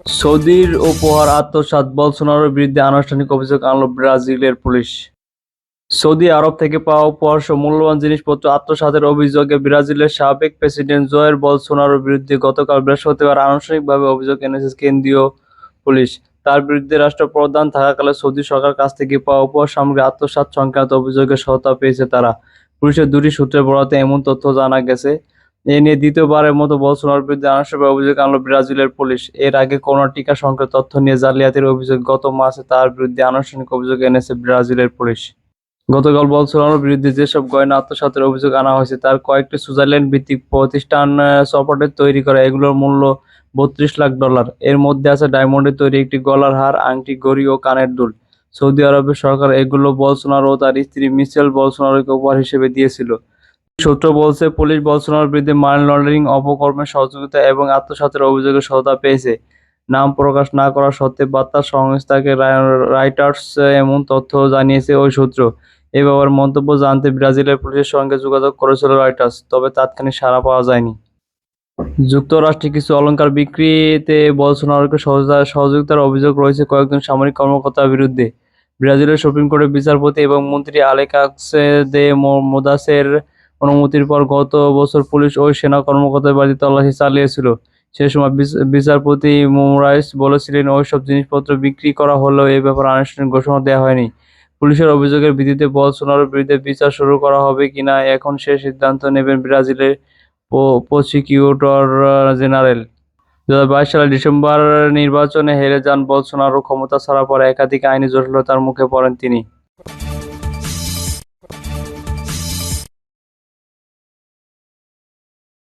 সৌদির উপহার আত্মসাৎ, বলসোনারোর বিরুদ্ধে আনুষ্ঠানিক অভিযোগ আনল ব্রাজিলের পুলিশ। সৌদি আরব থেকে পাওয়া উপহারসহ মূল্যবান জিনিসপত্র আত্মসাতের অভিযোগে ব্রাজিলের সাবেক প্রেসিডেন্ট জয়ের বলসোনারোর বিরুদ্ধে গতকাল বৃহস্পতিবার আনুষ্ঠানিকভাবে অভিযোগ এনেছে কেন্দ্রীয় পুলিশ। তার বিরুদ্ধে রাষ্ট্রপ্রধান থাকাকালে সৌদি সরকারের কাছ থেকে পাওয়া উপহার সামগ্রী আত্মসাৎ সংক্রান্ত অভিযোগের সত্যতা পেয়েছে তারা। পুলিশের দুটি সূত্রের বরাতে এমন তথ্য জানা গেছে। এ নিয়ে দ্বিতীয়বারের মতো বলসোনারোর বিরুদ্ধে আনুষ্ঠানিকভাবে অভিযোগ আনল ব্রাজিলের পুলিশ। এর আগে করোনা টিকা সংক্রান্ত তথ্য নিয়ে জালিয়াতির অভিযোগে গত মাসে তার বিরুদ্ধে আনুষ্ঠানিক অভিযোগ এনেছে ব্রাজিলের পুলিশ। গতকাল বলসোনারোর বিরুদ্ধে যেসব গয়না আত্মসাতের অভিযোগ আনা হয়েছে তার কয়েকটি সুইজারল্যান্ড ভিত্তিক প্রতিষ্ঠান সপটে তৈরি করা। এগুলোর মূল্য $32 লাখ। এর মধ্যে আছে ডায়মন্ডের তৈরি একটি গলার হার, আংটি, ঘড়ি ও কানের দুল। সৌদি আরবের সরকার এগুলো বলসোনারো ও তার স্ত্রী মিশেল বলসোনারোকে উপহার হিসেবে দিয়েছিল। সূত্র বলছে, পুলিশ বলসোনারোর বিরুদ্ধে মানি লন্ডারিং, অপকর্মে সহযোগিতা এবং আত্মসাতের অভিযোগের সত্যতা পেয়েছে। নাম প্রকাশ না করা সত্ত্বে বার্তা সংস্থাকে রাইটার্স এমন তথ্য জানিয়েছে ওই সূত্র। এ ব্যাপারে মন্তব্য জানতে ব্রাজিলের পুলিশের সঙ্গে যোগাযোগ করেছিল রয়টার্স, তবে তাৎক্ষণিক সাড়া পাওয়া যায়নি। যুক্তরাষ্ট্রে কিছু অলংকার বিক্রিতে বলসোনারোকে সহযোগিতার অভিযোগ রয়েছে কয়েকজন সামরিক কর্মকর্তার বিরুদ্ধে। ব্রাজিলের সুপ্রিম কোর্টের বিচারপতি এবং মন্ত্রী আলেক্সিস দে মোদাসের অনুমতির পর গত বছর পুলিশ ওই সেনা কর্মকর্তার বাড়িতে তল্লাশি চালিয়েছিল। সে সময় বিচারপতি মোরাইস বলেছিলেন, ওইসব জিনিসপত্র বিক্রি করা হলেও এ ব্যাপারে আনুষ্ঠানিক ঘোষণা দেওয়া হয়নি। পুলিশের অভিযোগের ভিত্তিতে বলসোনারোর বিরুদ্ধে বিচার শুরু করা হবে কিনা এখন সে সিদ্ধান্ত নেবেন ব্রাজিলের প্রসিকিউটর জেনারেল। 2022 সালের ডিসেম্বর নির্বাচনে হেরে যান বলসোনারো। ক্ষমতা ছাড়ার পর একাধিক আইনি জটিলতার মুখে পড়েন তিনি।